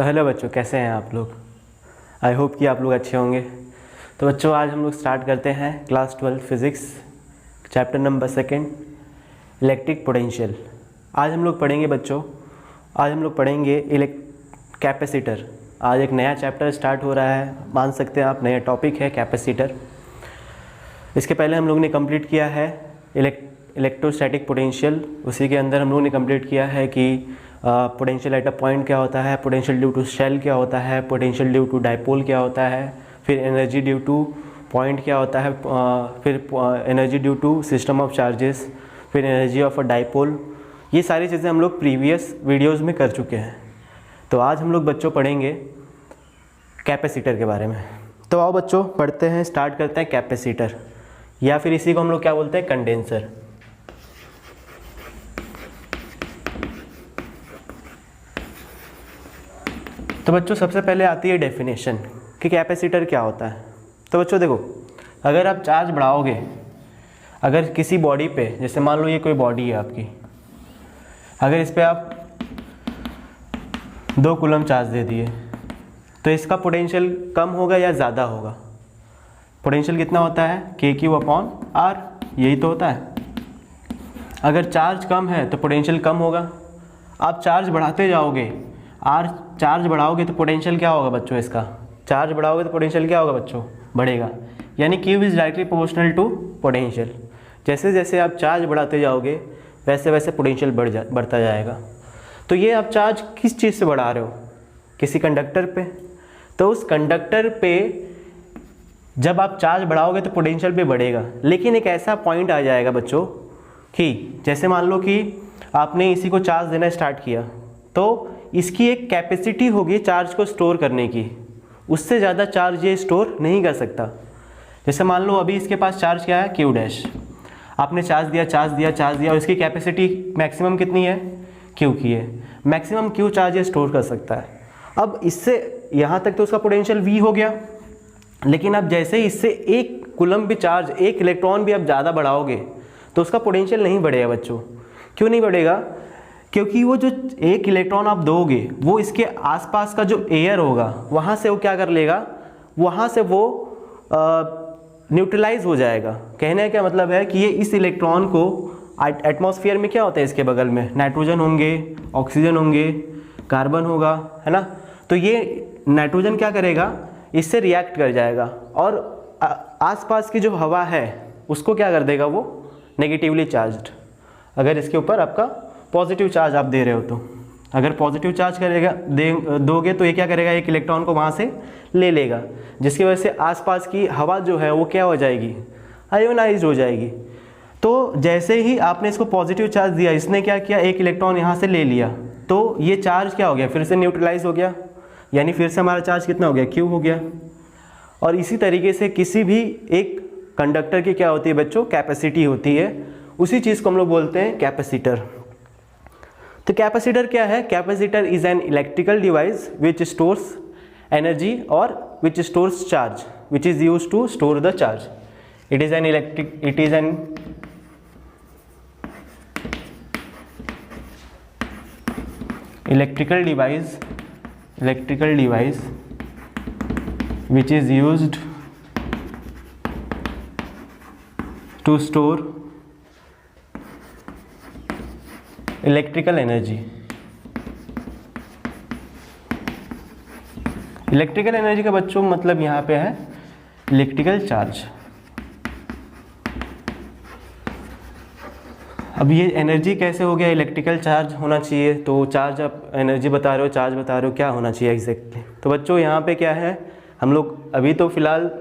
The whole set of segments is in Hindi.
तो हेलो बच्चों, कैसे हैं आप लोग। आई होप कि आप लोग अच्छे होंगे। तो बच्चों आज हम लोग स्टार्ट करते हैं class 12 physics chapter number 2 electric potential. आज हम लोग पढ़ेंगे बच्चों, आज हम लोग पढ़ेंगे कैपेसिटर। आज एक नया चैप्टर स्टार्ट हो रहा है, मान सकते हैं आप, नया टॉपिक है कैपेसिटर। इसके पहले हम लोग ने कंप्लीट किया है इलेक्ट्रोस्टैटिक पोटेंशियल। उसी के अंदर हम लोगों ने कंप्लीट किया है कि पोटेंशियल एट अ पॉइंट क्या होता है, पोटेंशियल ड्यू टू शेल क्या होता है, पोटेंशियल ड्यू टू डाइपोल क्या होता है, फिर एनर्जी ड्यू टू पॉइंट क्या होता है, फिर energy due to system of charges, फिर एनर्जी ऑफ अ डाइपोल। ये सारी चीज़ें हम लोग प्रीवियस वीडियोज़ में कर चुके हैं। तो आज हम लोग बच्चों पढ़ेंगे कैपेसिटर के बारे में। तो आओ बच्चों पढ़ते हैं, स्टार्ट करते हैं कैपेसिटर, या फिर इसी को हम लोग क्या बोलते हैं, कंडेंसर। तो बच्चों सबसे पहले आती है डेफिनेशन कि कैपेसिटर क्या होता है। तो बच्चों देखो, अगर आप चार्ज बढ़ाओगे, अगर किसी बॉडी पे, जैसे मान लो ये कोई बॉडी है आपकी, अगर इस पे आप 2 कूलम चार्ज दे दिए तो इसका पोटेंशियल कम होगा या ज़्यादा होगा। पोटेंशियल कितना होता है, KQ/R, यही तो होता है। अगर चार्ज कम है तो पोटेंशियल कम होगा। आप चार्ज बढ़ाते जाओगे, चार्ज बढ़ाओगे तो पोटेंशियल क्या होगा बच्चों, इसका चार्ज बढ़ाओगे तो पोटेंशियल क्या होगा बच्चों, बढ़ेगा। यानी Q is directly proportional to potential. जैसे जैसे आप चार्ज बढ़ाते जाओगे वैसे वैसे पोटेंशियल बढ़ता जाएगा। तो ये आप चार्ज किस चीज़ से बढ़ा रहे हो, किसी कंडक्टर पे। तो उस कंडक्टर पे जब आप चार्ज बढ़ाओगे तो पोटेंशियल भी बढ़ेगा, लेकिन एक ऐसा पॉइंट आ जाएगा बच्चों कि जैसे मान लो कि आपने इसी को चार्ज देना स्टार्ट किया तो इसकी एक कैपेसिटी होगी चार्ज को स्टोर करने की, उससे ज़्यादा चार्ज ये स्टोर नहीं कर सकता। जैसे मान लो अभी इसके पास चार्ज क्या है, Q'। आपने चार्ज दिया और इसकी कैपेसिटी मैक्सिमम कितनी है, Q की है। मैक्सिमम Q चार्ज ये स्टोर कर सकता है। अब इससे यहाँ तक तो उसका पोटेंशियल V हो गया, लेकिन अब जैसे ही इससे 1 कूलम भी चार्ज, 1 इलेक्ट्रॉन भी आप ज़्यादा बढ़ाओगे तो उसका पोटेंशियल नहीं बढ़ेगा बच्चों। क्यों नहीं बढ़ेगा, क्योंकि वो जो 1 इलेक्ट्रॉन आप दोगे वो इसके आसपास का जो एयर होगा वहाँ से वो क्या कर लेगा, वहाँ से वो न्यूट्रलाइज हो जाएगा। कहने का क्या मतलब है कि ये इस इलेक्ट्रॉन को, एटमॉस्फेयर में क्या होता है, इसके बगल में नाइट्रोजन होंगे, ऑक्सीजन होंगे, कार्बन होगा, है ना। तो ये नाइट्रोजन क्या करेगा, इससे रिएक्ट कर जाएगा और आसपास की जो हवा है उसको क्या कर देगा, वो नेगेटिवली चार्ज्ड। अगर इसके ऊपर आपका पॉजिटिव चार्ज आप दे रहे हो तो अगर पॉजिटिव चार्ज करेगा दोगे तो ये क्या करेगा, 1 इलेक्ट्रॉन को वहाँ से ले लेगा, जिसकी वजह से आसपास की हवा जो है वो क्या हो जाएगी, आयोनाइज्ड हो जाएगी। तो जैसे ही आपने इसको पॉजिटिव चार्ज दिया, इसने क्या किया, 1 इलेक्ट्रॉन यहाँ से ले लिया, तो ये चार्ज क्या हो गया, फिर से न्यूट्रलाइज हो गया, यानी फिर से हमारा चार्ज कितना हो गया, Q हो गया। और इसी तरीके से किसी भी एक कंडक्टर की क्या होती है बच्चों, कैपेसिटी होती है। उसी चीज़ को हम लोग बोलते हैं कैपेसिटर। तो कैपेसिटर क्या है, capacitor is an electrical device which stores energy और which stores charge which is use to store the charge. It is an electrical device which is used to store electrical energy. Electrical energy का बच्चों मतलब यहाँ पे है इलेक्ट्रिकल चार्ज। अब ये एनर्जी कैसे हो गया, इलेक्ट्रिकल चार्ज होना चाहिए, तो चार्ज आप एनर्जी बता रहे हो, चार्ज बता रहे हो, क्या होना चाहिए एग्जैक्टली। तो बच्चों यहाँ पे क्या है, हम लोग अभी तो फिलहाल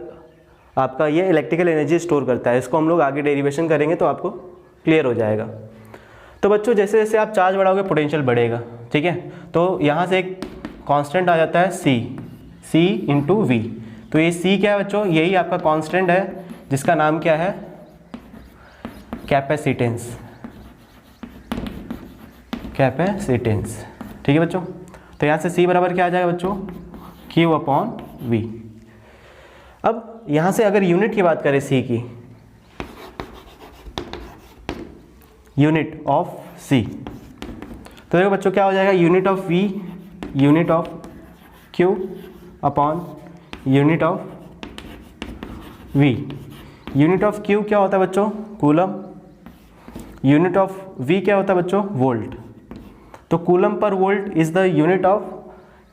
आपका ये इलेक्ट्रिकल एनर्जी स्टोर करता है, इसको हम लोग आगे डेरिवेशन करेंगे तो आपको क्लियर हो जाएगा। तो बच्चों जैसे जैसे आप चार्ज बढ़ाओगे पोटेंशियल बढ़ेगा, ठीक है। तो यहाँ से एक कांस्टेंट आ जाता है C इंटू V। तो ये C क्या है बच्चों, यही आपका कांस्टेंट है जिसका नाम क्या है, कैपेसिटेंस। ठीक है बच्चों। तो यहाँ से C बराबर क्या आ जाएगा बच्चों, Q/V। अब यहाँ से अगर यूनिट की बात करें C की, यूनिट ऑफ C, तो देखो बच्चों क्या हो जाएगा, unit of V, unit of Q upon unit of V। Unit of Q क्या होता है बच्चों? कूलम। यूनिट ऑफ V क्या होता है बच्चों? वोल्ट। तो coulomb per volt is the unit of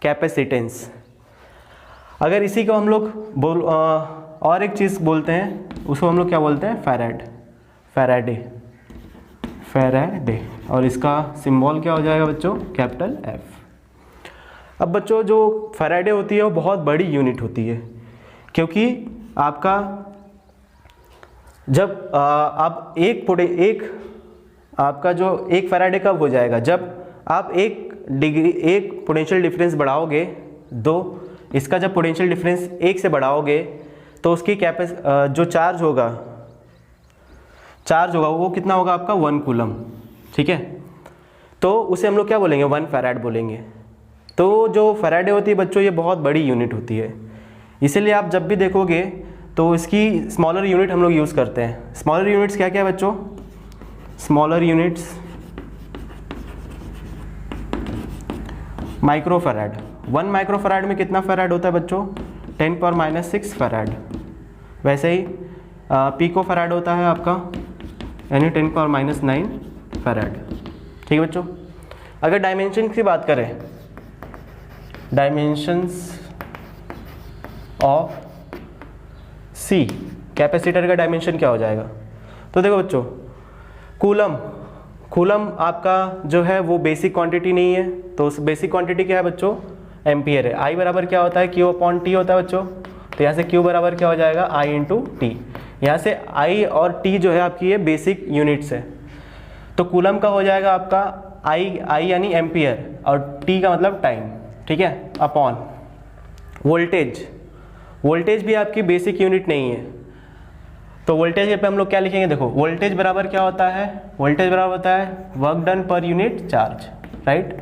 capacitance. अगर इसी को हम लोग और एक चीज़ बोलते हैं, उसको हम लोग क्या बोलते हैं? फैराडे। और इसका सिंबल क्या हो जाएगा बच्चों? Capital F। अब बच्चों जो फैराडे होती है वो बहुत बड़ी यूनिट होती है, क्योंकि आपका जब आप आपका जो एक फैराडे कब हो जाएगा? जब आप एक पोटेंशियल डिफरेंस बढ़ाओगे, इसका जब पोटेंशियल डिफरेंस 1 से बढ़ाओगे तो उसकी जो चार्ज होगा वो कितना होगा आपका? 1 कूलम। ठीक है, तो उसे हम लोग क्या बोलेंगे? 1 फैराड बोलेंगे। तो जो फैराडे होती है बच्चों ये बहुत बड़ी यूनिट होती है, इसीलिए आप जब भी देखोगे तो इसकी स्मॉलर यूनिट हम लोग यूज़ करते हैं। स्मॉलर यूनिट्स क्या क्या है बच्चों? Smaller units microfarad. 1 माइक्रोफैराड में कितना फैराड होता है बच्चों? 10⁻⁻6 फैराड। वैसे ही पिकोफैराड होता है आपका, यानी 10⁻⁹ फैराड। ठीक है बच्चों। अगर डायमेंशन की बात करें, डायमेंशंस ऑफ C, कैपेसिटर का डायमेंशन क्या हो जाएगा? तो देखो बच्चों, कूलम आपका जो है वो बेसिक क्वांटिटी नहीं है, तो उस बेसिक क्वांटिटी क्या है बच्चों? एम्पियर है। I बराबर क्या होता है? Q अपॉन T होता है बच्चों। तो यहाँ से Q बराबर क्या हो जाएगा? I into T. यहाँ से I और T जो है आपकी ये बेसिक यूनिट्स है। तो कूलम का हो जाएगा आपका I यानी एम्पियर, और T का मतलब टाइम। ठीक है, अपॉन वोल्टेज भी आपकी बेसिक यूनिट नहीं है, तो वोल्टेज पे हम लोग क्या लिखेंगे? देखो, वोल्टेज बराबर क्या होता है? वोल्टेज बराबर होता है work done per unit charge, right.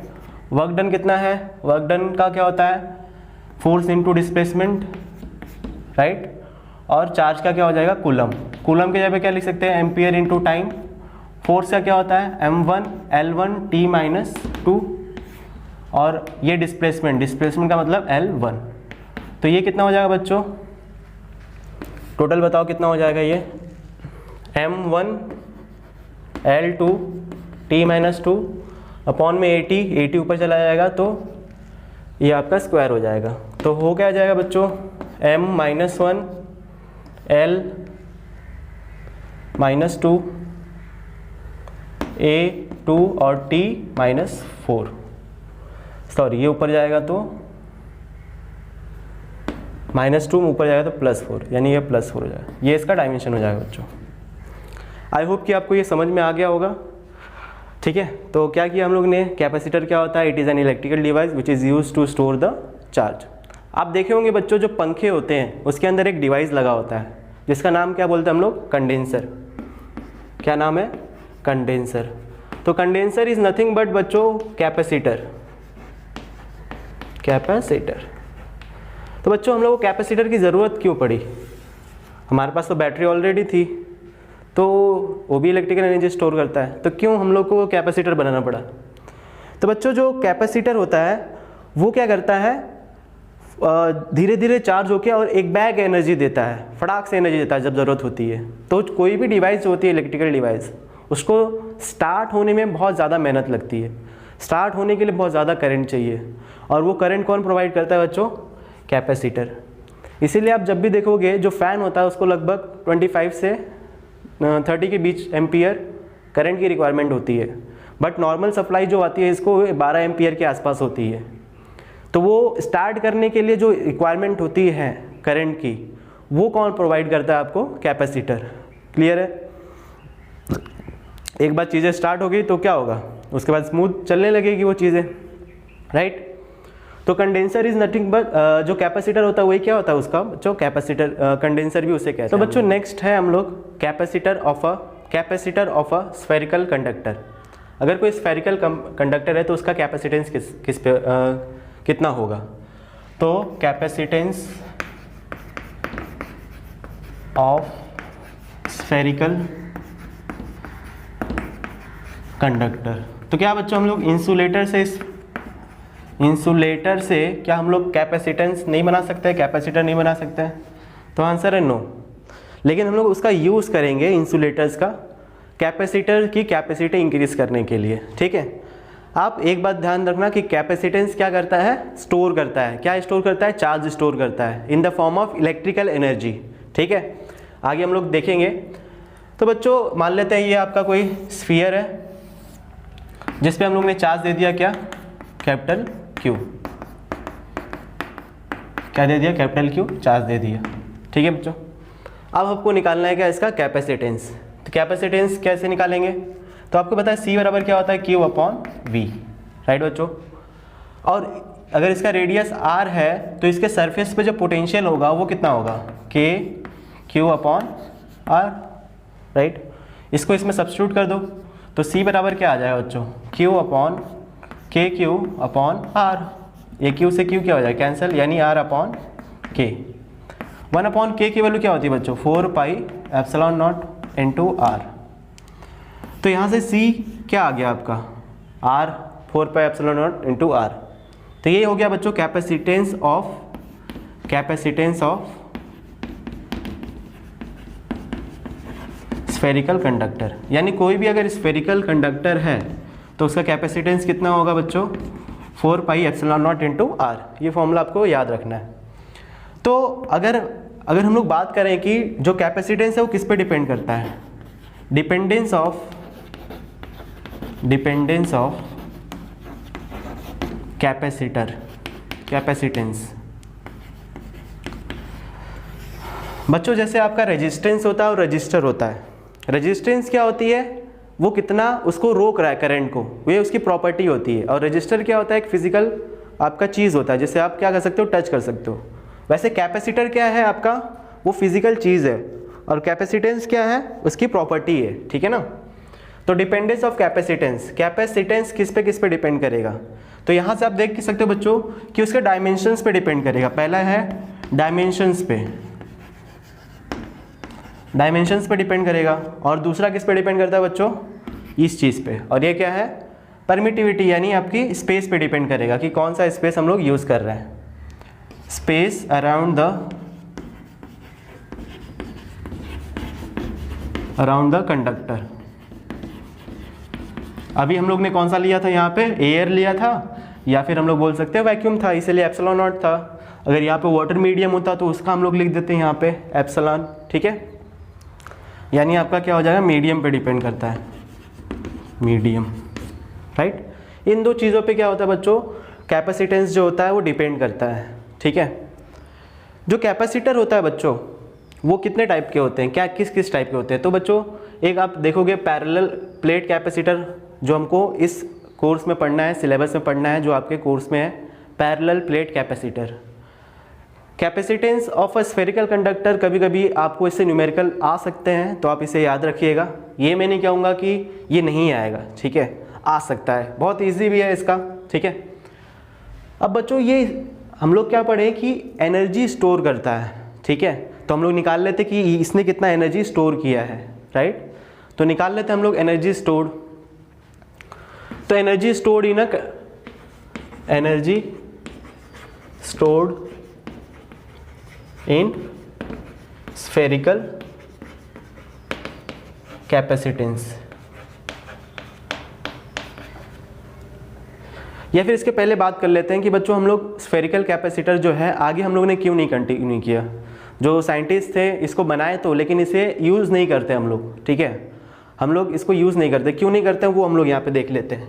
Work done कितना है? वर्क डन का क्या होता है? Force into displacement, right. और चार्ज का क्या हो जाएगा? कूलम के जगह पे क्या लिख सकते हैं? Ampere into time. फोर्स का क्या होता है? m1 L1 T-2, और ये डिस्प्लेसमेंट का मतलब L1। तो ये कितना हो जाएगा बच्चों? टोटल बताओ कितना हो जाएगा ये? m1 L2 T-2 अपॉन में 80 ऊपर चला जाएगा, तो ये आपका स्क्वायर हो जाएगा। तो हो क्या जाएगा बच्चों? m-1 L-2 A2 और T-4, सॉरी ये ऊपर जाएगा तो -2 ऊपर जाएगा तो +4, यानी ये +4 हो जाएगा। ये इसका डायमेंशन हो जाएगा बच्चों। आई होप कि आपको ये समझ में आ गया होगा। ठीक है, तो क्या किया हम लोग ने? कैपेसिटर क्या होता है? It is an electrical device which is use to store the charge. आप देखे होंगे बच्चों, जो पंखे होते हैं उसके अंदर एक डिवाइस लगा होता है, जिसका नाम क्या बोलते हैं हम लोग? कंडेंसर। क्या नाम है? कंडेंसर। तो कंडेंसर इज नथिंग बट बच्चों कैपेसिटर। तो बच्चों हम लोग को कैपेसिटर की ज़रूरत क्यों पड़ी? हमारे पास तो बैटरी ऑलरेडी थी, तो वो भी इलेक्ट्रिकल एनर्जी स्टोर करता है, तो क्यों हम लोग को कैपेसिटर बनाना पड़ा? तो बच्चों जो कैपेसिटर होता है वो क्या करता है? धीरे धीरे चार्ज होकर और एक बैग एनर्जी देता है, फटाक से एनर्जी देता है जब ज़रूरत होती है। तो कोई भी डिवाइस होती है इलेक्ट्रिकल डिवाइस, उसको स्टार्ट होने में बहुत ज़्यादा मेहनत लगती है। स्टार्ट होने के लिए बहुत ज़्यादा करंट चाहिए, और वो करंट कौन प्रोवाइड करता है बच्चों? कैपेसिटर। इसीलिए आप जब भी देखोगे जो फ़ैन होता है उसको लगभग 25 से 30 के बीच एम्पियर करंट की रिक्वायरमेंट होती है, बट नॉर्मल सप्लाई जो आती है इसको 12 एम्पियर के आसपास होती है। तो वो स्टार्ट करने के लिए जो रिक्वायरमेंट होती है करंट की, वो कौन प्रोवाइड करता है आपको? कैपेसिटर। क्लियर है? एक बार चीज़ें स्टार्ट हो गई तो क्या होगा? उसके बाद स्मूथ चलने लगेगी वो चीज़ें, राइट। तो कंडेंसर इज नथिंग बट जो कैपेसिटर होता है वही क्या होता है उसका जो कैपेसिटर, कंडेंसर भी उसे कहते हैं। तो बच्चों नेक्स्ट है हम लोग capacitor of a spherical conductor. अगर कोई स्फेरिकल कंडक्टर है तो उसका कैपेसिटेंस किस पे कितना होगा? तो कैपेसिटेंस ऑफ स्फेरिकल कंडक्टर। तो क्या बच्चों हम लोग इंसुलेटर से इंसुलेटर से क्या हम लोग कैपेसिटेंस नहीं बना सकते, कैपेसिटर नहीं बना सकते हैं? तो आंसर है नो। लेकिन हम लोग उसका यूज़ करेंगे इंसुलेटर्स का कैपेसिटर की कैपेसिटी इंक्रीज करने के लिए, ठीक है। आप एक बात ध्यान रखना कि कैपेसिटेंस क्या करता है, स्टोर करता है। क्या स्टोर करता है? चार्ज स्टोर करता है in the form of electrical energy, ठीक है। आगे हम लोग देखेंगे। तो बच्चों मान लेते हैं ये आपका कोई स्फीयर है जिस पे हम लोग ने चार्ज दे दिया, क्या? Capital Q. क्या दे दिया? कैपिटल क्यू चार्ज दे दिया, ठीक है बच्चों। अब आपको निकालना है क्या? इसका कैपेसिटेंस। तो कैपेसिटेंस कैसे निकालेंगे? तो आपको पता है C बराबर क्या होता है? Q अपॉन V, राइट बच्चों। और अगर इसका रेडियस R है तो इसके सरफेस पे जो पोटेंशियल होगा वो कितना होगा? K Q upon R, right. इसको इसमें सब्स्टिट्यूट कर दो तो C बराबर क्या आ जाएगा बच्चों? Q upon K Q upon R। ये Q से Q क्या हो जाएगा? कैंसिल, यानी R upon K। 1 upon K की वैल्यू क्या होती है बच्चों? 4 pi epsilon not into R। तो यहाँ से C क्या आ गया आपका? R 4 pi epsilon not into R। तो ये हो गया बच्चों कैपेसिटेंस ऑफ स्फेरिकल कंडक्टर। यानी कोई भी अगर स्फेरिकल कंडक्टर है तो उसका कैपेसिटेंस कितना होगा बच्चों? 4 pi epsilon not into R। ये फॉर्मूला आपको याद रखना है। तो अगर हम लोग बात करें कि जो कैपेसिटेंस है वो किस पे डिपेंड करता है? Dependence of capacitance. बच्चों जैसे आपका रेजिस्टेंस होता है और रजिस्टर होता है। रेजिस्टेंस क्या होती है? वो कितना उसको रोक रहा है करंट को, ये उसकी प्रॉपर्टी होती है। और रजिस्टर क्या होता है? एक फिजिकल आपका चीज़ होता है जिससे आप क्या कर सकते हो? टच कर सकते हो। वैसे कैपेसिटर क्या है आपका? वो फिजिकल चीज़ है। और कैपेसिटेंस क्या है? उसकी प्रॉपर्टी है, ठीक है ना। तो डिपेंडेंस ऑफ कैपेसिटेंस किस पे डिपेंड करेगा? तो यहाँ से आप देख सकते हो बच्चों कि उसके डायमेंशंस पे डिपेंड करेगा। पहला है डायमेंशंस पे डिपेंड करेगा। और दूसरा किस पे डिपेंड करता है बच्चों? इस चीज़ पे। और ये क्या है? परमिटिविटी, यानी आपकी स्पेस पे डिपेंड करेगा कि कौन सा स्पेस हम लोग यूज़ कर रहे हैं। Space around the conductor. अभी हम लोग ने कौन सा लिया था? यहाँ पे एयर लिया था, या फिर हम लोग बोल सकते हैं वैक्यूम था, इसलिए एप्सिलॉन नॉट था। अगर यहाँ पे वाटर मीडियम होता तो उसका हम लोग लिख देते हैं यहाँ पे एप्सिलॉन, ठीक है। यानी आपका क्या हो जाएगा? मीडियम पे डिपेंड करता है, मीडियम, राइट। इन दो चीज़ों पे क्या होता है बच्चों? कैपेसिटेंस जो होता है वो डिपेंड करता है, ठीक है। जो कैपेसिटर होता है बच्चों वो कितने टाइप के होते हैं? क्या किस टाइप के होते हैं? तो बच्चों एक आप देखोगे पैरेलल प्लेट कैपेसिटर, जो हमको इस कोर्स में पढ़ना है, सिलेबस में पढ़ना है, जो आपके कोर्स में है, parallel plate capacitor. Capacitance of a spherical conductor, कभी कभी आपको इससे न्यूमेरिकल आ सकते हैं, तो आप इसे याद रखिएगा। ये मैं नहीं कहूँगा कि ये नहीं आएगा, ठीक है, आ सकता है, बहुत ईजी भी है इसका, ठीक है। अब बच्चों ये हम लोग क्या पढ़े कि एनर्जी स्टोर करता है, ठीक है। तो हम लोग निकाल लेते कि इसने कितना एनर्जी स्टोर किया है, राइट। तो निकाल लेते हम लोग एनर्जी स्टोर्ड। तो energy stored in spherical capacitance. या फिर इसके पहले बात कर लेते हैं कि बच्चों हम लोग स्फेरिकल कैपेसिटर जो है आगे हम लोगों ने क्यों नहीं कंटिन्यू किया। जो साइंटिस्ट थे इसको बनाए तो, लेकिन इसे यूज़ नहीं करते हम लोग, ठीक है। हम लोग इसको यूज़ नहीं करते, क्यों नहीं करते हैं वो हम लोग यहाँ पे देख लेते हैं।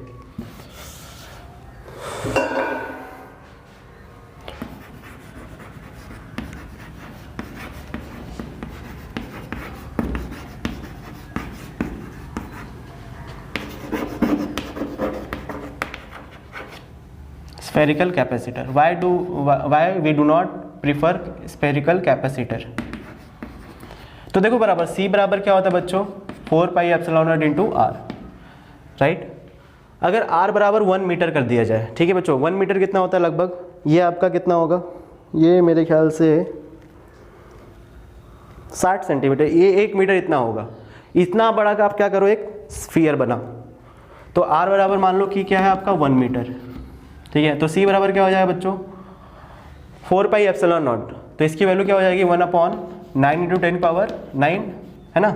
Spherical capacitor, why we do not prefer spherical capacitor. तो देखो बराबर C बराबर क्या होता है बच्चों? 4 pi epsilon not into R, right. अगर R बराबर 1 मीटर कर दिया जाए, ठीक है बच्चों, 1 मीटर कितना होता है लगभग? ये आपका कितना होगा? ये मेरे ख्याल से 60 सेंटीमीटर, ये 1 मीटर इतना होगा। इतना बड़ा का आप क्या करो? एक स्फीयर बनाओ। तो R बराबर मान लो कि क्या है आपका? 1 मीटर, ठीक है। तो C बराबर क्या हो जाएगा बच्चों, 4 पाई एप्सिलॉन नॉट। तो इसकी वैल्यू क्या हो जाएगी 1/9 इंटू 10 पावर 9, है ना,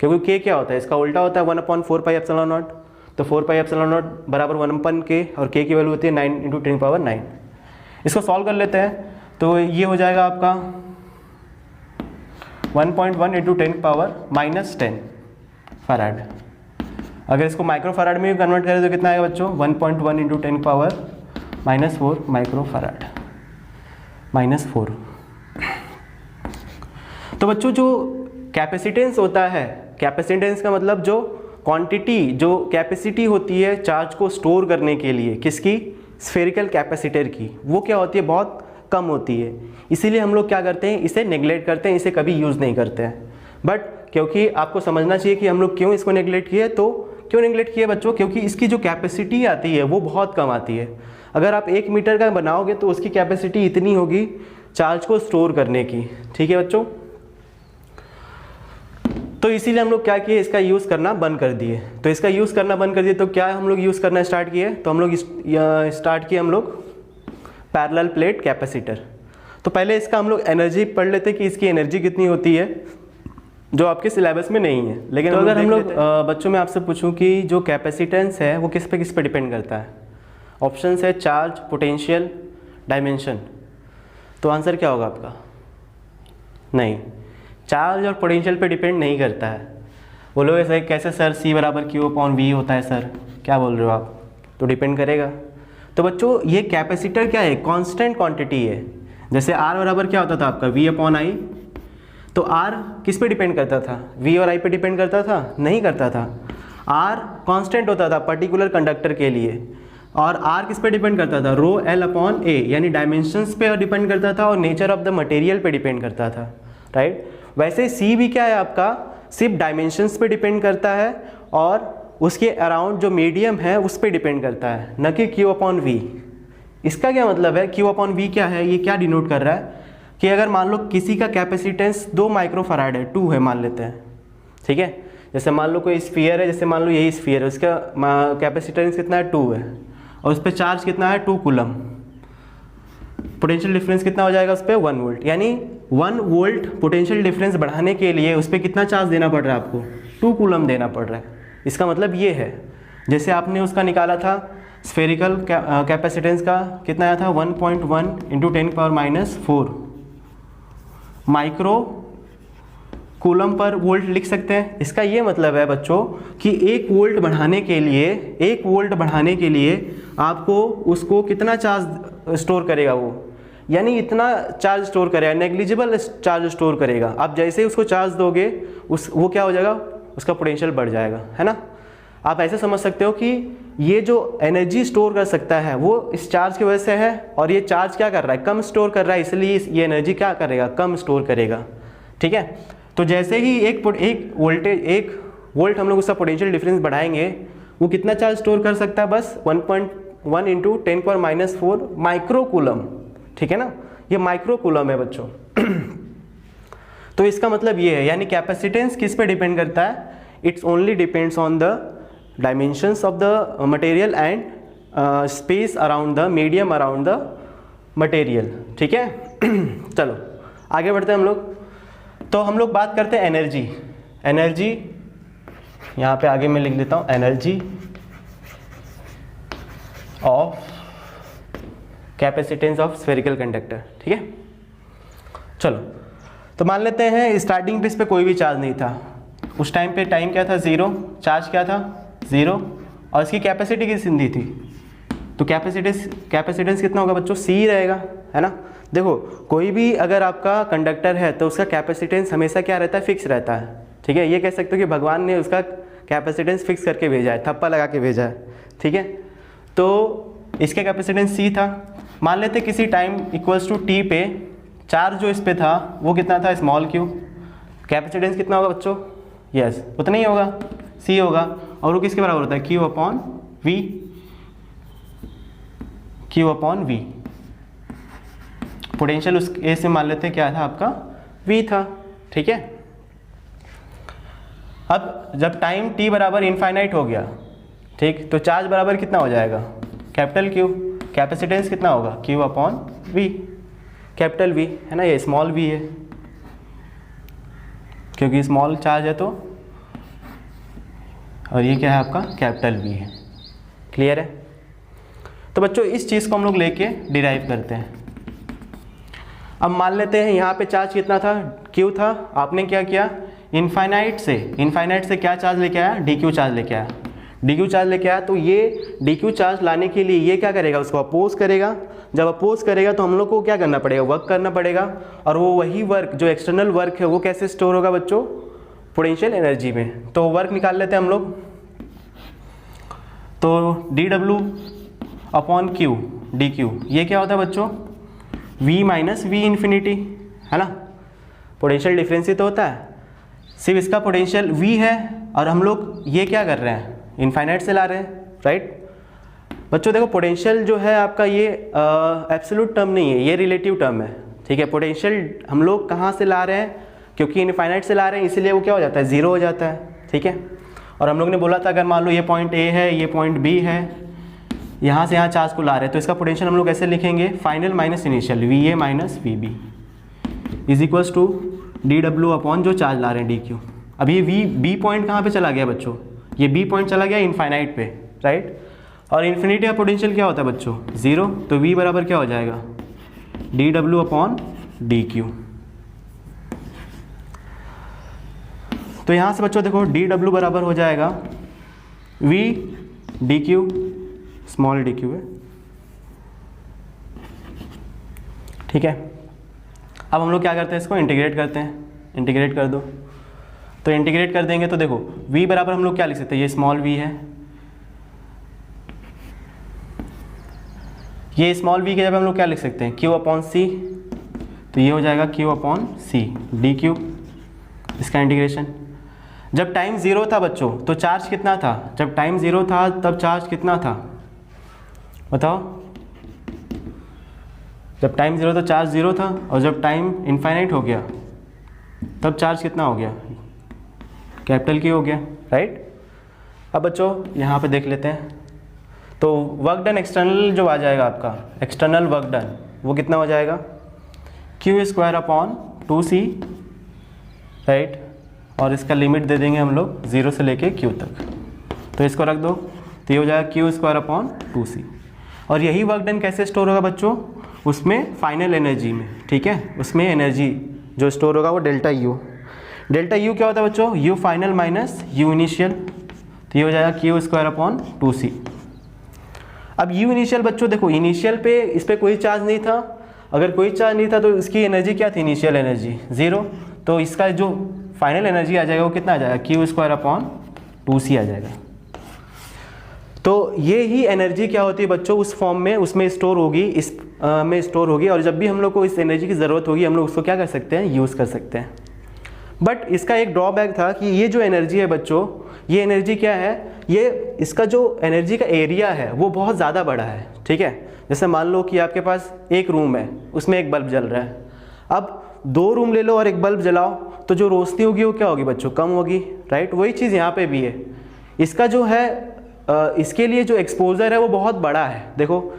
क्योंकि K क्या होता है, इसका उल्टा होता है 1/4 पाई एप्सिलॉन नॉट। तो 4 पाई एप्सिलॉन नॉट बराबर 1/K और K की वैल्यू होती है 9 इंटू 10 पावर 9। इसको सॉल्व कर लेते हैं तो ये हो जाएगा आपका 1.1 इंटू 10 पावर -10 फैराड। अगर इसको माइक्रो फैराड में भी कन्वर्ट करें तो कितना आएगा बच्चों, 1.1 इंटू 10 पावर -4 माइक्रो फैराड, -4। तो बच्चों जो कैपेसिटेंस होता है, कैपेसिटेंस का मतलब जो क्वांटिटी, जो कैपेसिटी होती है चार्ज को स्टोर करने के लिए, किसकी, स्फेरिकल कैपेसिटर की, वो क्या होती है, बहुत कम होती है। इसीलिए हम लोग क्या करते हैं, इसे नेग्लेक्ट करते हैं, इसे कभी यूज़ नहीं करते हैं। बट क्योंकि आपको समझना चाहिए कि हम लोग क्यों इसको नेग्लेक्ट किए, तो क्यों नेग्लेक्ट किए बच्चों, क्योंकि इसकी जो कैपेसिटी आती है वो बहुत कम आती है। अगर आप 1 मीटर का बनाओगे तो उसकी कैपेसिटी इतनी होगी चार्ज को स्टोर करने की, ठीक है बच्चों। तो इसीलिए हम लोग क्या किए, इसका यूज़ करना बंद कर दिए। तो इसका यूज़ करना बंद कर दिए तो क्या हम लोग यूज़ करना स्टार्ट किए, तो हम लोग स्टार्ट किए हम लोग पैरेलल प्लेट कैपेसिटर। तो पहले इसका हम लोग एनर्जी पढ़ लेते कि इसकी एनर्जी कितनी होती है, जो आपके सिलेबस में नहीं है। लेकिन तो अगर हम लोग बच्चों में आपसे पूछूं कि जो कैपेसिटेंस है वो किस पे डिपेंड करता है, ऑप्शन है चार्ज, पोटेंशियल, डायमेंशन, तो आंसर क्या होगा आपका, नहीं, चार्ज और पोटेंशियल पे डिपेंड नहीं करता है। बोलोगे सर कैसे सर, C बराबर Q/V होता है सर, क्या बोल रहे हो आप, तो डिपेंड करेगा। तो बच्चों ये कैपेसिटर क्या है, कांस्टेंट क्वांटिटी है। जैसे R बराबर क्या होता था आपका V/I, तो R किस पे डिपेंड करता था, V और I पे डिपेंड करता था, नहीं करता था। R कांस्टेंट होता था पर्टिकुलर कंडक्टर के लिए, और R किस पे डिपेंड करता था, ρl/A, यानी डायमेंशंस पे डिपेंड करता था और नेचर ऑफ द मटेरियल पे डिपेंड करता था, राइट। वैसे C भी क्या है आपका, सिर्फ डायमेंशंस पे डिपेंड करता है और उसके अराउंड जो मीडियम है उस पर डिपेंड करता है, न कि Q/V। इसका क्या मतलब है, Q/V क्या है, ये क्या डिनोट कर रहा है कि अगर मान लो किसी का कैपेसिटेंस 2 माइक्रो फैराड है, 2 है मान लेते हैं, ठीक है। जैसे मान लो कोई स्फीयर है, जैसे मान लो यही स्फीयर है, उसका कैपेसिटेंस कितना है, 2 है, और उस पर चार्ज कितना है, 2 कूलम। पोटेंशियल डिफरेंस कितना हो जाएगा उस पर, 1 वोल्ट। यानी 1 वोल्ट पोटेंशियल डिफरेंस बढ़ाने के लिए उस पर कितना चार्ज देना पड़ रहा है आपको, 2 कूलम देना पड़ रहा है। इसका मतलब ये है, जैसे आपने उसका निकाला था स्फेरिकल कैपेसिटेंस का, कितना आया था 1.1 into 10 power -4 micro coulomb per volt लिख सकते हैं। इसका ये मतलब है बच्चों कि 1 वोल्ट बढ़ाने के लिए, 1 वोल्ट बढ़ाने के लिए आपको उसको कितना चार्ज स्टोर करेगा वो, यानी इतना चार्ज स्टोर करेगा, नेग्लिजिबल चार्ज स्टोर करेगा। आप जैसे ही उसको चार्ज दोगे वो क्या हो जाएगा, उसका पोटेंशियल बढ़ जाएगा, है ना। आप ऐसे समझ सकते हो कि ये जो एनर्जी स्टोर कर सकता है वो इस चार्ज की वजह से है, और ये चार्ज क्या कर रहा है, कम स्टोर कर रहा है, इसलिए ये एनर्जी क्या करेगा, कम स्टोर करेगा, ठीक है। तो जैसे ही एक वोल्ट हम लोग उसका पोटेंशियल डिफरेंस बढ़ाएंगे, वो कितना चार्ज स्टोर कर सकता है, बस 1.1 इंटू 10 पावर -4 माइक्रो कूलम, ठीक है ना, ये माइक्रो कूलम है बच्चों। तो इसका मतलब ये है, यानी कैपेसिटेंस किस पे डिपेंड करता है, it's only depends on the dimensions of the material and space around the medium around the material, ठीक है। चलो आगे बढ़ते हैं हम लोग। तो हम लोग बात करते हैं एनर्जी, यहाँ पे आगे मैं लिख देता हूँ, energy of capacitance of spherical conductor, ठीक है। चलो तो मान लेते हैं स्टार्टिंग पे इस पे कोई भी चार्ज नहीं था, उस टाइम पे टाइम क्या था, 0, चार्ज क्या था 0, और इसकी कैपेसिटी कितनी थी, तो कैपेसिटेंस कितना होगा बच्चों, C रहेगा, है ना। देखो कोई भी अगर आपका कंडक्टर है तो उसका कैपेसिटेंस हमेशा क्या रहता है, फिक्स रहता है, ठीक है। ये कह सकते हो कि भगवान ने उसका कैपेसिटेंस फिक्स करके भेजा है, थप्पा लगा के भेजा है, ठीक है। तो इसका कैपेसिटेंस C था। मान लेते किसी टाइम इक्वल्स टू T पे चार्ज जो इस पे था वो कितना था, स्मॉल q, कैपेसिटेंस कितना होगा बच्चों, यस उतना ही होगा, C होगा, और वो किसके बराबर होता है, Q/V। पोटेंशियल उस ए से मान लेते हैं क्या था आपका, V था, ठीक है। अब जब टाइम t बराबर इनफाइनाइट हो गया, ठीक, तो चार्ज बराबर कितना हो जाएगा, कैपिटल Q। कैपेसिटेंस कितना होगा, Q upon V, capital V है ना, ये स्मॉल वी है क्योंकि स्मॉल चार्ज है तो, और ये क्या है आपका कैपिटल वी है। क्लियर है? तो बच्चों इस चीज़ को हम लोग लेके डिराइव करते हैं। अब मान लेते हैं यहाँ पे चार्ज कितना था, क्यू था, आपने क्या किया, इनफाइनाइट से क्या चार्ज लेके आया, डी क्यू चार्ज लेके आया, डी क्यू चार्ज लेके आया। तो ये डी क्यू चार्ज लाने के लिए ये क्या करेगा, उसको अपोज करेगा। जब अपोज करेगा तो हम लोग को क्या करना पड़ेगा, वर्क करना पड़ेगा, और वो वही वर्क जो एक्सटर्नल वर्क है वो कैसे स्टोर होगा बच्चों, पोटेंशियल एनर्जी में। तो वर्क निकाल लेते हैं हम लोग। तो D W upon Q D Q, ये क्या होता है बच्चों, v माइनस वी इन्फिनिटी, है ना, पोटेंशियल डिफरेंस ही तो होता है। सिर्फ इसका पोटेंशियल v है और हम लोग ये क्या कर रहे हैं, इनफाइनाइट से ला रहे हैं, राइट। बच्चों देखो पोटेंशियल जो है आपका ये एब्सोल्यूट टर्म नहीं है, ये रिलेटिव टर्म है, ठीक है। पोटेंशियल हम लोग कहाँ से ला रहे हैं, क्योंकि इनफाइनाइट से ला रहे हैं इसीलिए वो क्या हो जाता है, ज़ीरो हो जाता है, ठीक है। और हम लोग ने बोला था अगर मान लो ये पॉइंट ए है, ये पॉइंट बी है, यहाँ से यहाँ चार्ज को ला रहे हैं, तो इसका पोटेंशियल हम लोग कैसे लिखेंगे, final minus initial, V A minus V B is equals to D W upon जो चार्ज ला रहे हैं डी क्यू। अब ये वी बी पॉइंट कहाँ पे चला गया बच्चों, ये बी पॉइंट चला गया इनफाइनाइट पे, राइट। और इन्फिनिटी का पोटेंशियल क्या होता है बच्चों, ज़ीरो, तो वी बराबर क्या हो जाएगा, D W upon D Q. तो यहाँ से बच्चों देखो डी डब्ल्यू बराबर हो जाएगा V D Q, small D Q है, ठीक है। अब हम लोग क्या करते हैं, इसको इंटीग्रेट करते हैं, इंटीग्रेट कर दो। तो इंटीग्रेट कर देंगे तो देखो v बराबर हम लोग क्या लिख सकते हैं, ये स्मॉल v है, ये स्मॉल v की जगह हम लोग क्या लिख सकते हैं, q अपॉन सी, तो ये हो जाएगा q upon C D Q, इसका इंटीग्रेशन। जब टाइम ज़ीरो था बच्चों तो चार्ज कितना था, जब टाइम ज़ीरो था तब चार्ज कितना था बताओ, जब टाइम ज़ीरो तो चार्ज ज़ीरो था, और जब टाइम इनफाइनाइट हो गया तब चार्ज कितना हो गया, कैपिटल की हो गया, राइट। अब बच्चों यहाँ पे देख लेते हैं, तो वर्क डन एक्सटर्नल जो आ जाएगा आपका, एक्सटर्नल वर्क डन वो कितना हो जाएगा, Q square upon 2c, right. और इसका लिमिट दे देंगे हम लोग 0 से लेके q तक, तो इसको रख दो, तो ये हो जाएगा क्यू स्क्वायर अपॉन 2c। और यही वर्क डन कैसे स्टोर होगा बच्चों, उसमें फाइनल एनर्जी में, ठीक है, उसमें एनर्जी जो स्टोर होगा वो डेल्टा यू। डेल्टा यू क्या होता है बच्चों, you final minus you initial, तो ये हो जाएगा क्यू स्क्वायर अपॉन 2c। अब यू इनिशियल बच्चों देखो, इनिशियल पे इस पर कोई चार्ज नहीं था, अगर कोई चार्ज नहीं था तो इसकी एनर्जी क्या थी, इनिशियल एनर्जी 0, तो इसका जो फाइनल एनर्जी आ जाएगा वो कितना आ जाएगा, क्यू स्क्वायर अपॉन 2c आ जाएगा। तो ये ही एनर्जी क्या होती है बच्चों, उस फॉर्म में उसमें स्टोर होगी, इस में स्टोर होगी, और जब भी हम लोग को इस एनर्जी की ज़रूरत होगी हम लोग उसको क्या कर सकते हैं, यूज़ कर सकते हैं। बट इसका एक ड्रॉबैक था कि ये जो एनर्जी है बच्चों, ये एनर्जी क्या है, ये इसका जो एनर्जी का एरिया है वो बहुत ज़्यादा बड़ा है, ठीक है। जैसे मान लो कि आपके पास एक रूम है, उसमें एक बल्ब जल रहा है, अब 2 रूम ले लो और एक बल्ब जलाओ तो जो रोशनी होगी वो क्या होगी बच्चों, कम होगी, राइट। वही चीज़ यहाँ पे भी है, इसका जो है इसके लिए जो एक्सपोजर है वो बहुत बड़ा है, देखो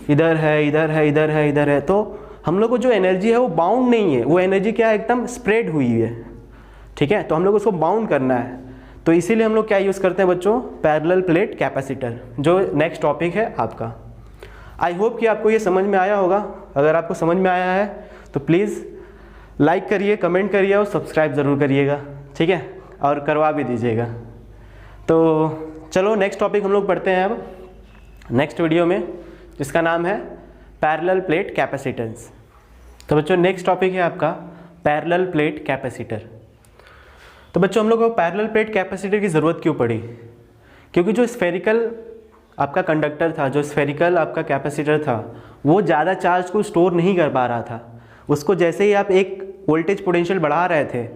इधर है, इधर है, इधर है, इधर है, तो हम लोग को जो एनर्जी है वो बाउंड नहीं है, वो एनर्जी क्या है, एकदम स्प्रेड हुई है, ठीक है। तो हम लोग उसको बाउंड करना है, तो इसीलिए हम लोग क्या यूज़ करते हैं बच्चों, पैरेलल प्लेट कैपेसिटर, जो नेक्स्ट टॉपिक है आपका। आई होप कि आपको ये समझ में आया होगा। अगर आपको समझ में आया है तो प्लीज़ लाइक करिए, कमेंट करिए और सब्सक्राइब ज़रूर करिएगा, ठीक है, और करवा भी दीजिएगा। तो चलो नेक्स्ट टॉपिक हम लोग पढ़ते हैं अब नेक्स्ट वीडियो में, जिसका नाम है पैरेलल प्लेट कैपेसिटेंस। तो बच्चों नेक्स्ट टॉपिक है आपका पैरेलल प्लेट कैपेसिटर। तो बच्चों हम लोग को पैरेलल प्लेट कैपेसिटर की ज़रूरत क्यों पड़ी, क्योंकि जो स्फेरिकल आपका कंडक्टर था, जो स्फेरिकल आपका कैपेसिटर था, वो ज़्यादा चार्ज को स्टोर नहीं कर पा रहा था। उसको जैसे ही आप एक वोल्टेज पोटेंशियल बढ़ा रहे थे,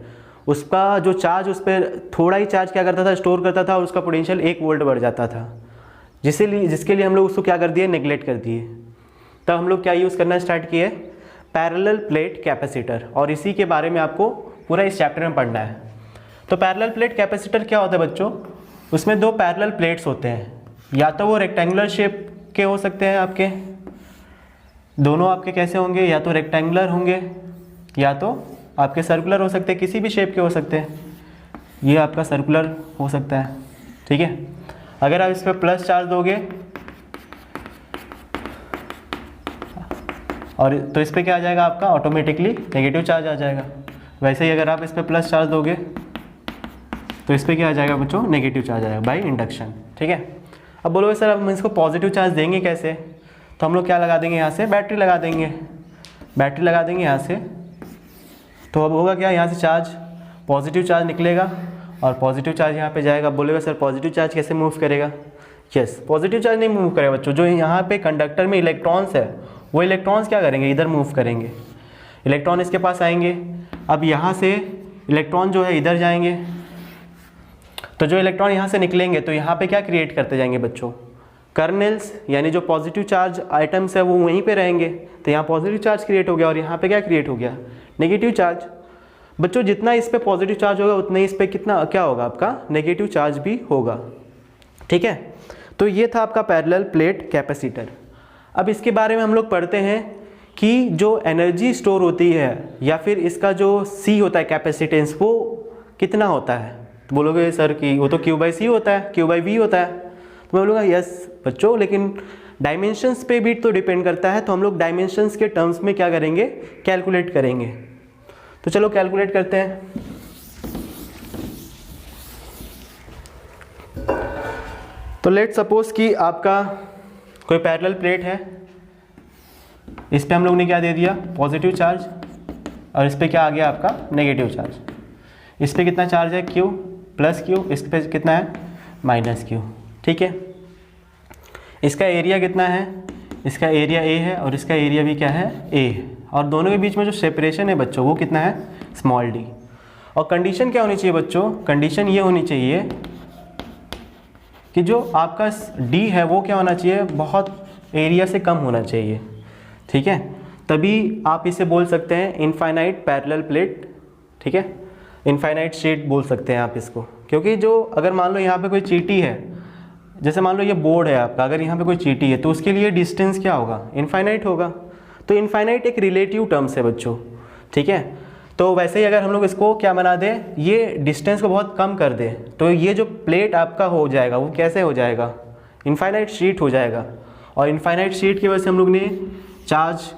उसका जो चार्ज उस पर थोड़ा ही चार्ज क्या करता था, स्टोर करता था, और उसका पोटेंशियल 1 वोल्ट बढ़ जाता था, जिसके लिए हम लोग उसको क्या कर दिए, नेगलेक्ट कर दिए। तब हम लोग क्या यूज़ करना स्टार्ट किए, पैरेलल प्लेट कैपेसिटर, और इसी के बारे में आपको पूरा इस चैप्टर में पढ़ना है। तो पैरेलल प्लेट कैपेसिटर क्या होता है बच्चों, उसमें 2 पैरेलल प्लेट्स होते हैं, या तो वो रेक्टेंगुलर शेप के हो सकते हैं आपके, दोनों आपके कैसे होंगे, या तो रेक्टेंगुलर होंगे या तो आपके सर्कुलर हो सकते हैं, किसी भी शेप के हो सकते हैं। ये आपका सर्कुलर हो सकता है, ठीक है। अगर आप इस पर प्लस चार्ज दोगे और तो इस पर क्या आ जाएगा आपका, ऑटोमेटिकली नेगेटिव चार्ज आ जाएगा। वैसे ही अगर आप इस पर प्लस चार्ज दोगे तो इस पर क्या आ जाएगा बच्चों, नेगेटिव चार्ज आएगा बाय इंडक्शन, ठीक है। अब बोलोगे सर अब हम इसको पॉजिटिव चार्ज देंगे कैसे, तो हम लोग क्या लगा देंगे, यहाँ से बैटरी लगा देंगे, बैटरी लगा देंगे यहाँ से। तो अब होगा क्या, यहाँ से चार्ज पॉजिटिव चार्ज निकलेगा और पॉजिटिव चार्ज यहाँ पे जाएगा। बोलेगा सर पॉजिटिव चार्ज कैसे मूव करेगा, यस पॉजिटिव चार्ज नहीं मूव करेगा बच्चों। जो यहाँ पे कंडक्टर में इलेक्ट्रॉन्स है वो इलेक्ट्रॉन्स क्या करेंगे, इधर मूव करेंगे, इलेक्ट्रॉन इसके पास आएंगे। अब यहाँ से इलेक्ट्रॉन जो है इधर जाएंगे, तो जो इलेक्ट्रॉन यहाँ से निकलेंगे तो यहाँ पे क्या क्रिएट करते जाएंगे बच्चों, कर्नेल्स, यानी जो पॉजिटिव चार्ज आइटम्स है वो वहीं पे रहेंगे। तो यहाँ पॉजिटिव चार्ज क्रिएट हो गया और यहाँ पे क्या क्रिएट हो गया, नेगेटिव चार्ज। बच्चों जितना इस पे पॉजिटिव चार्ज होगा उतना ही इस पे कितना क्या होगा, आपका नेगेटिव चार्ज भी होगा, ठीक है। तो ये था आपका पैरेलल प्लेट कैपेसिटर। अब इसके बारे में हम लोग पढ़ते हैं कि जो एनर्जी स्टोर होती है या फिर इसका जो सी होता है कैपेसिटेंस, वो कितना होता है। तो बोलोगे सर कि वो तो Q/C होता है, Q/V होता है। तो मैं बोलूँगा यस बच्चों, लेकिन डायमेंशंस पे भी तो डिपेंड करता है। तो हम लोग डायमेंशंस के टर्म्स में क्या करेंगे, कैलकुलेट करेंगे। तो चलो कैलकुलेट करते हैं। तो लेट सपोज कि आपका कोई पैरेलल प्लेट है, इस पे हम लोग ने क्या दे दिया, पॉजिटिव चार्ज, और इस पे क्या आ गया आपका, नेगेटिव चार्ज। इस पे कितना चार्ज है, Q प्लस Q, इस पे कितना है, माइनस Q, ठीक है। इसका एरिया कितना है, इसका एरिया A है और इसका एरिया भी क्या है, A है। और दोनों के बीच में जो सेपरेशन है बच्चों वो कितना है, स्मॉल d। और कंडीशन क्या होनी चाहिए बच्चों, कंडीशन ये होनी चाहिए कि जो आपका d है वो क्या होना चाहिए, बहुत एरिया से कम होना चाहिए, ठीक है। तभी आप इसे बोल सकते हैं इनफाइनाइट पैरेलल प्लेट, ठीक है, इनफाइनाइट शीट बोल सकते हैं आप इसको। क्योंकि जो अगर मान लो यहाँ पे कोई चीटी है, जैसे मान लो ये बोर्ड है आपका, अगर यहाँ पे कोई चीटी है तो उसके लिए डिस्टेंस क्या होगा, इनफाइनाइट होगा। तो इनफाइनाइट एक रिलेटिव टर्म्स है बच्चों, ठीक है। तो वैसे ही अगर हम लोग इसको क्या बना दें, ये डिस्टेंस को बहुत कम कर दें, तो ये जो प्लेट आपका हो जाएगा वो कैसे हो जाएगा, इनफाइनाइट शीट हो जाएगा। और इनफाइनाइट शीट की वजह से हम लोग ने चार्ज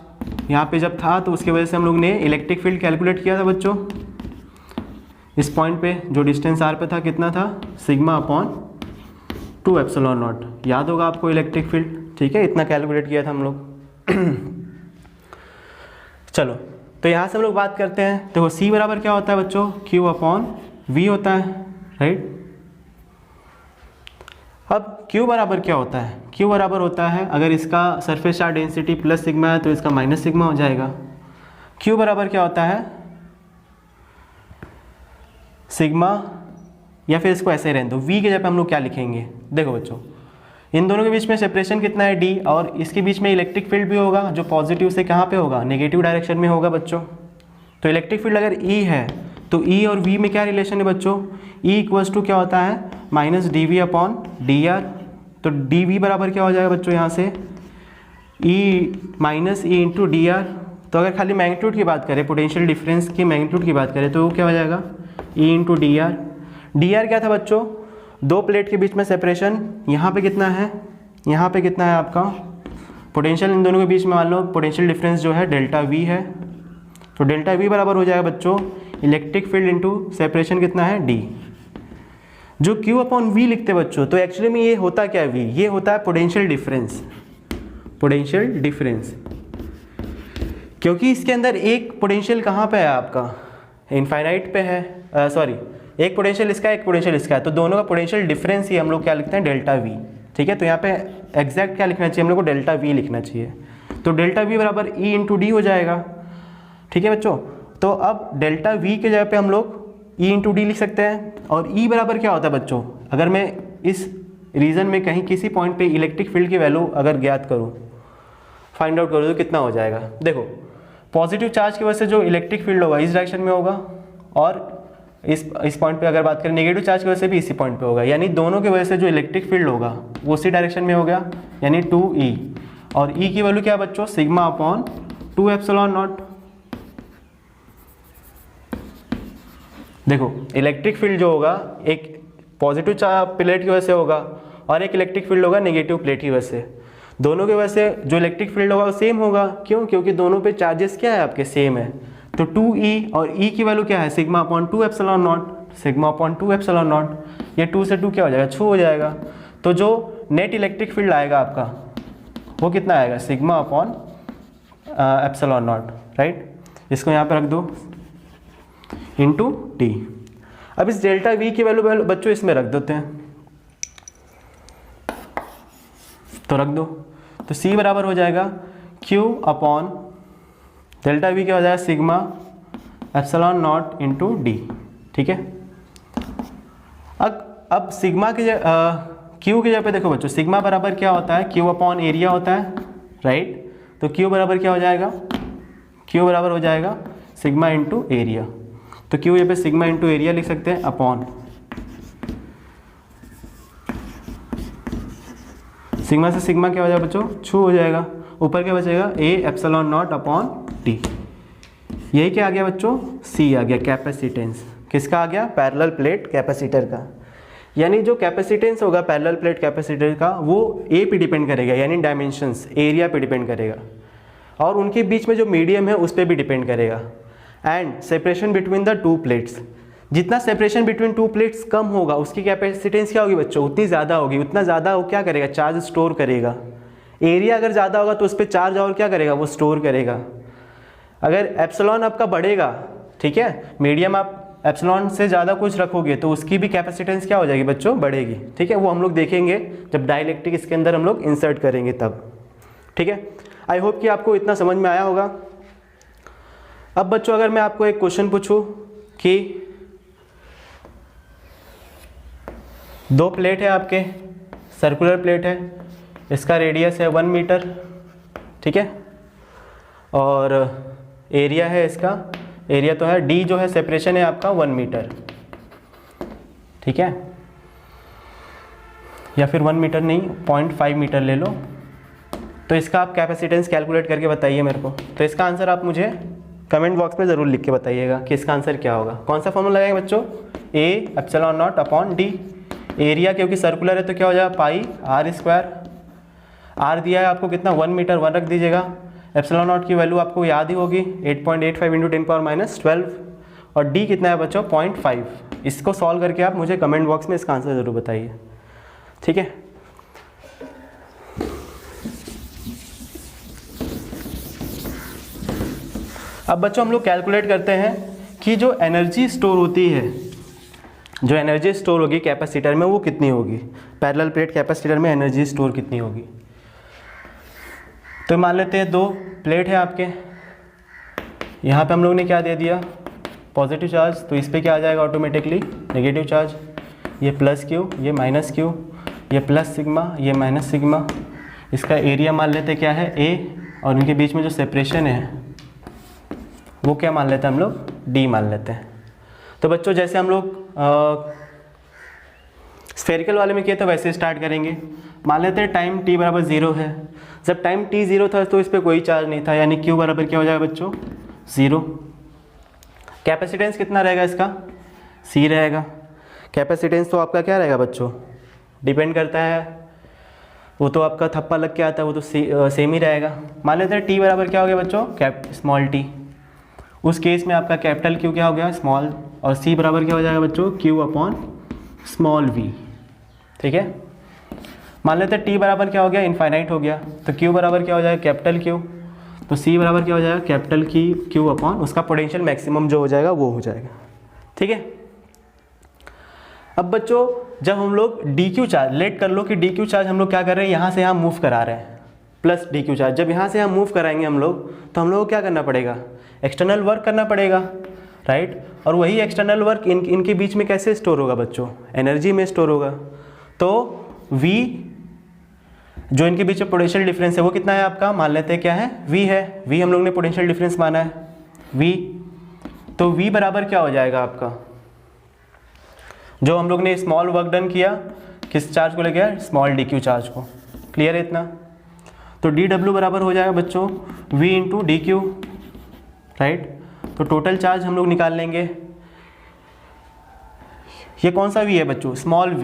यहाँ पे जब था तो उसकी वजह से हम लोग ने इलेक्ट्रिक फील्ड कैलकुलेट किया था बच्चों। इस पॉइंट पे जो डिस्टेंस r पे था कितना था, σ/2 ε0, याद होगा आपको इलेक्ट्रिक फील्ड, ठीक है। इतना कैलकुलेट किया था हम लोग। चलो तो यहाँ से हम लोग बात करते हैं। देखो C बराबर क्या होता है बच्चों, Q/V होता है, राइट। अब Q बराबर क्या होता है, Q बराबर होता है, अगर इसका surface charge density plus sigma है तो इसका माइनस सिग्मा हो जाएगा। Q बराबर क्या होता है, सिग्मा, या फिर इसको ऐसे रहने दो, V के जगह पे हम लोग क्या लिखेंगे। देखो बच्चों इन दोनों के बीच में सेपरेशन कितना है, D, और इसके बीच में इलेक्ट्रिक फील्ड भी होगा जो पॉजिटिव से कहाँ पे होगा, नेगेटिव डायरेक्शन में होगा बच्चों। तो इलेक्ट्रिक फील्ड अगर E है तो E और V में क्या रिलेशन है बच्चों, E इक्वल्स टू क्या होता है, माइनस dV/dr। तो dV बराबर क्या हो जाएगा बच्चों, यहाँ से E minus E into dr। तो अगर खाली मैग्नीट्यूड की बात करें, पोटेंशियल डिफरेंस की मैग्नीट्यूड की बात करें तो क्या हो जाएगा, E इंटू dr। dr क्या था बच्चों, दो प्लेट के बीच में सेपरेशन, यहाँ पे कितना है, यहाँ पे कितना है आपका पोटेंशियल, इन दोनों के बीच में मान लो पोटेंशियल डिफरेंस जो है ΔV है। तो ΔV बराबर हो जाएगा बच्चों इलेक्ट्रिक फील्ड इंटू सेपरेशन कितना है, D। जो Q/V लिखते बच्चों, तो एक्चुअली में ये होता क्या है, V, ये होता है पोटेंशियल डिफरेंस, पोटेंशियल डिफरेंस। क्योंकि इसके अंदर एक पोटेंशियल कहाँ पे है आपका, इनफाइनाइट पे है, सॉरी एक पोटेंशियल इसका एक पोटेंशियल इसका है, तो दोनों का पोटेंशियल डिफरेंस ही हम लोग क्या लिखते हैं, ΔV, ठीक है। तो यहाँ पे एग्जैक्ट क्या लिखना चाहिए हम लोग को, ΔV लिखना चाहिए। तो ΔV बराबर E इंटू D हो जाएगा, ठीक है बच्चों। तो अब ΔV के जगह पे हम लोग E इंटू D लिख सकते हैं। और E बराबर क्या होता है बच्चों, अगर मैं इस रीजन में कहीं किसी पॉइंट पे इलेक्ट्रिक फील्ड की वैल्यू अगर ज्ञात करूँ, फाइंड आउट करूँ, तो कितना हो जाएगा। देखो पॉजिटिव चार्ज की वजह से जो इलेक्ट्रिक फील्ड होगा इस डायरेक्शन में होगा, और इस पॉइंट पे अगर बात करें नेगेटिव चार्ज की वजह से भी इसी पॉइंट पे होगा, यानी दोनों की वजह से जो इलेक्ट्रिक फील्ड होगा वो उसी डायरेक्शन में होगा, यानी 2E। और ई की वैल्यू क्या है बच्चों, सिग्मा अपॉन 2 एप्सिलॉन नॉट। देखो इलेक्ट्रिक फील्ड जो होगा एक पॉजिटिव प्लेट की वजह से होगा और एक इलेक्ट्रिक फील्ड होगा नेगेटिव प्लेट की वजह से। दोनों की वजह से जो इलेक्ट्रिक फील्ड होगा वो सेम होगा, क्यों, क्योंकि दोनों पे चार्जेस क्या है आपके, सेम है। तो 2E और E की वैल्यू क्या है, sigma upon 2 epsilon not, sigma upon 2 epsilon not. ये 2 से 2 क्या हो जाएगा, 6 हो जाएगा। तो जो नेट इलेक्ट्रिक फील्ड आएगा आपका वो कितना आएगा, sigma upon epsilon not, right. इसको यहाँ पे रख दो इंटू टी। अब इस डेल्टा वी की वैल्यू बच्चों इसमें रख देते हैं, तो रख दो। तो C बराबर हो जाएगा Q अपॉन डेल्टा वी क्या हो जाएगा, sigma epsilon not into D, ठीक है। अब सिग्मा की Q की जगह पे देखो बच्चों, सिग्मा बराबर क्या होता है, Q अपॉन एरिया होता है, राइट। तो Q बराबर क्या हो जाएगा, Q बराबर हो जाएगा सिग्मा इंटू एरिया। तो Q यहाँ पे सिग्मा इंटू एरिया लिख सकते हैं अपॉन सिग्मा से सिग्मा क्या हो जाएगा बच्चों, 6 हो जाएगा। ऊपर क्या बचेगा, A epsilon not upon T. यही क्या आ गया बच्चों, C आ गया, कैपेसिटेंस। किसका आ गया, पैरेलल प्लेट कैपेसिटर का। यानी जो कैपेसिटेंस होगा पैरेलल प्लेट कैपेसिटर का वो A पे डिपेंड करेगा, यानी डायमेंशंस एरिया पे डिपेंड करेगा, और उनके बीच में जो मीडियम है उस पर भी डिपेंड करेगा। And separation between the two plates, जितना सेपरेशन बिटवीन टू प्लेट्स कम होगा उसकी कैपेसिटेंस क्या होगी बच्चों, उतनी ज़्यादा होगी। उतना ज़्यादा वो क्या करेगा, चार्ज स्टोर करेगा। एरिया अगर ज़्यादा होगा तो उस पर चार्ज और क्या करेगा, वो स्टोर करेगा। अगर एप्सिलॉन आपका बढ़ेगा, ठीक है, मीडियम आप एप्सिलॉन से ज़्यादा कुछ रखोगे तो उसकी भी कैपेसिटेंस क्या हो जाएगी बच्चों, बढ़ेगी, ठीक है। वो हम लोग देखेंगे जब डाइलेक्ट्रिक इसके अंदर हम लोग इंसर्ट करेंगे तब, ठीक है। आई होप कि आपको इतना समझ में आया होगा। अब बच्चों अगर मैं आपको एक क्वेश्चन पूछूं कि दो प्लेट है आपके, सर्कुलर प्लेट है, इसका रेडियस है 1 मीटर, ठीक है, और एरिया है इसका, एरिया तो है D जो है सेपरेशन है आपका 1 मीटर, ठीक है, या फिर 1 मीटर नहीं 0.5 मीटर ले लो। तो इसका आप कैपेसिटेंस कैलकुलेट करके बताइए मेरे को। तो इसका आंसर आप मुझे कमेंट बॉक्स में ज़रूर लिख के बताइएगा कि इसका आंसर क्या होगा। कौन सा फॉर्मूला लगाएंगे बच्चों, A epsilon not upon D। Area क्योंकि सर्कुलर है तो क्या हो जाएगा, पाई R स्क्वायर। R दिया है आपको कितना, 1 मीटर, 1 रख दीजिएगा। एप्सिलॉन नॉट की वैल्यू आपको याद ही होगी 8.85 इंटू 10⁻⁻12, और D कितना है बच्चों, 0.5। इसको सॉल्व करके आप मुझे कमेंट बॉक्स में इसका आंसर ज़रूर बताइए, ठीक है। अब बच्चों हम लोग कैलकुलेट करते हैं कि जो एनर्जी स्टोर होती है, जो एनर्जी स्टोर होगी कैपेसिटर में वो कितनी होगी, पैरेलल प्लेट कैपेसिटर में एनर्जी स्टोर कितनी होगी। तो मान लेते हैं दो प्लेट है आपके, यहाँ पे हम लोग ने क्या दे दिया, पॉजिटिव चार्ज, तो इस पे क्या आ जाएगा ऑटोमेटिकली नेगेटिव चार्ज। ये प्लस क्यू, ये माइनस क्यू, ये प्लस सिग्मा, ये माइनस सिग्मा। इसका एरिया मान लेते क्या है A, और इनके बीच में जो सेपरेशन है वो क्या मान लेते हैं हम लोग, D मान लेते हैं। तो बच्चों जैसे हम लोग स्फेरिकल वाले में किए तो वैसे स्टार्ट करेंगे। मान लेते हैं टाइम t बराबर 0 है। जब टाइम t 0 था तो इस पर कोई चार्ज नहीं था, यानी q बराबर क्या हो जाएगा बच्चों, 0। कैपेसिटेंस कितना रहेगा इसका, C रहेगा। कैपेसिटेंस तो आपका क्या रहेगा बच्चों, डिपेंड करता है, वो तो आपका थप्पा लग के आता है, वो तो सेम ही रहेगा। मान लेते हैं t बराबर क्या हो गया बच्चों, स्मॉल t। उस केस में आपका कैपिटल Q क्या हो गया, स्मॉल, और C बराबर क्या हो जाएगा बच्चों, Q अपॉन स्मॉल v, ठीक है। मान लेते हैं t बराबर क्या हो गया, इनफाइनाइट हो गया, तो Q बराबर क्या हो जाएगा, कैपिटल Q। तो C बराबर क्या हो जाएगा, कैपिटल की Q अपॉन उसका पोटेंशियल मैक्सिमम जो हो जाएगा वो हो जाएगा, ठीक है। अब बच्चों जब हम लोग dq चार्ज, लेट कर लो कि dq चार्ज हम लोग क्या कर रहे हैं, यहाँ से यहाँ मूव करा रहे हैं, प्लस dq चार्ज। जब यहाँ से यहाँ मूव कराएंगे हम लोग तो हम लोग को क्या करना पड़ेगा, एक्सटर्नल वर्क करना पड़ेगा, राइट। और वही एक्सटर्नल वर्क इनके बीच में कैसे स्टोर होगा बच्चों, एनर्जी में स्टोर होगा। तो V जो इनके बीच में पोटेंशियल डिफरेंस है वो कितना है आपका, मान लेते हैं क्या है, V है। V हम लोग ने पोटेंशियल डिफरेंस माना है V, तो V बराबर क्या हो जाएगा आपका, जो हम लोग ने स्मॉल वर्क डन किया किस चार्ज को लेके, स्मॉल dq चार्ज को। क्लियर है इतना। तो डी डब्ल्यू बराबर हो जाएगा बच्चों v into D Q, right. तो टोटल चार्ज हम लोग निकाल लेंगे। ये कौन सा v है बच्चों? स्मॉल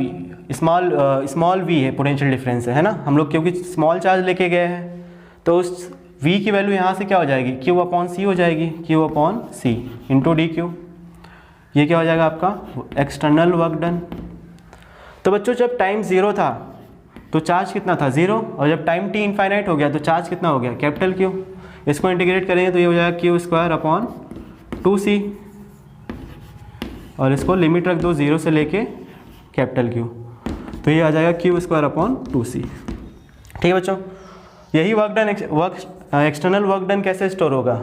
v है, पोटेंशियल डिफरेंस है ना। हम लोग क्योंकि स्मॉल चार्ज लेके गए हैं तो उस v की वैल्यू यहाँ से क्या हो जाएगी? q अपॉन सी हो जाएगी, q अपॉन सी इंटू डी क्यू। ये क्या हो जाएगा आपका? External work done. तो बच्चों जब टाइम 0 था तो चार्ज कितना था? 0, और जब टाइम t इनफाइनाइट हो गया तो चार्ज कितना हो गया? Capital Q। इसको इंटीग्रेट करेंगे तो ये हो जाएगा q स्क्वायर अपॉन 2c, और इसको लिमिट रख दो 0 से लेके कैपिटल Q, तो ये आ जाएगा q स्क्वायर अपॉन 2c। ठीक है बच्चों, यही work done external work done कैसे स्टोर होगा?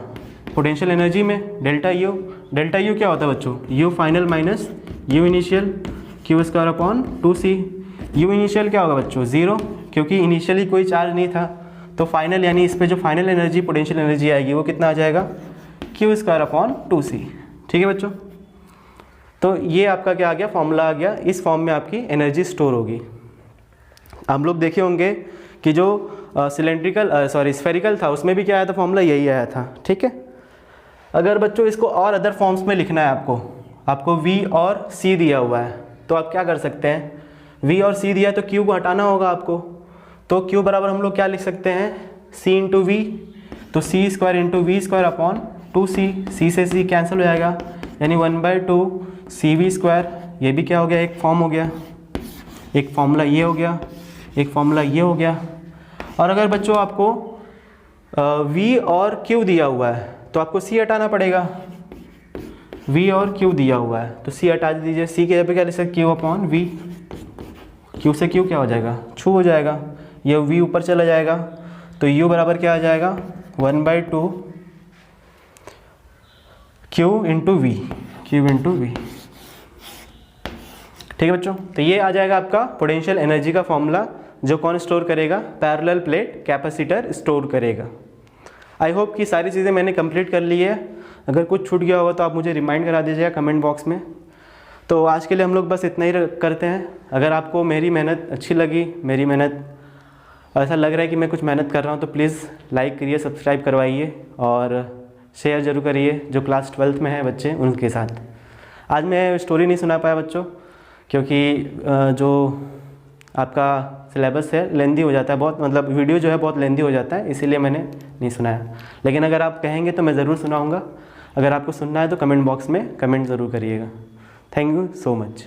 पोटेंशियल एनर्जी में डेल्टा यू। डेल्टा यू क्या होता है बच्चों? You final minus you initial, q square upon 2c। You initial क्या होगा बच्चों? 0, क्योंकि इनिशियली कोई चार्ज नहीं था। तो फाइनल यानी इस पे जो फाइनल एनर्जी पोटेंशियल एनर्जी आएगी वो कितना आ जाएगा? q square upon 2c। ठीक है बच्चों, तो ये आपका क्या आ गया? फॉर्मूला आ गया। इस फॉर्म में आपकी एनर्जी स्टोर होगी। हम लोग देखे होंगे कि जो स्फेरिकल था उसमें भी क्या आया था? फॉर्मूला यही आया था। ठीक है, अगर बच्चों इसको और अदर फॉर्म्स में लिखना है आपको v और c दिया हुआ है तो आप क्या कर सकते हैं? v और c दिया है तो q को हटाना होगा आपको। तो q बराबर हम लोग क्या लिख सकते हैं? c इंटू वी, तो c square into V square upon 2c। c से c कैंसिल हो जाएगा, यानी 1/2 cv स्क्वायर। ये भी क्या हो गया? एक फॉर्म हो गया। एक फार्मूला ये हो गया, एक फार्मूला ये हो गया। और अगर बच्चों आपको v और q दिया हुआ है तो आपको c हटाना पड़ेगा। v और q दिया हुआ है तो c हटा दीजिए। c के जगह पे क्या लिख सकते? q upon v। q से q क्या हो जाएगा? छू हो जाएगा। ये v ऊपर चला जाएगा तो u बराबर क्या आ जाएगा? 1/2 q into v, q into v. ठीक है बच्चों, तो ये आ जाएगा आपका पोटेंशियल एनर्जी का फॉर्मूला, जो कौन स्टोर करेगा? पैरेलल प्लेट कैपेसिटर स्टोर करेगा। आई होप कि सारी चीज़ें मैंने कंप्लीट कर ली है। अगर कुछ छूट गया होगा तो आप मुझे रिमाइंड करा दीजिएगा कमेंट बॉक्स में। तो आज के लिए हम लोग बस इतना ही करते हैं। अगर आपको मेरी मेहनत अच्छी लगी, मेरी मेहनत ऐसा लग रहा है कि मैं कुछ मेहनत कर रहा हूँ, तो प्लीज़ लाइक करिए, सब्सक्राइब करवाइए और शेयर ज़रूर करिए जो क्लास 12th में है बच्चे उनके साथ। आज मैं स्टोरी नहीं सुना पाया बच्चों, क्योंकि जो आपका सिलेबस है लेंदी हो जाता है बहुत, मतलब वीडियो जो है बहुत लेंदी हो जाता है, इसीलिए मैंने नहीं सुनाया। लेकिन अगर आप कहेंगे तो मैं ज़रूर सुनाऊंगा। अगर आपको सुनना है तो कमेंट बॉक्स में कमेंट ज़रूर करिएगा। Thank you so much.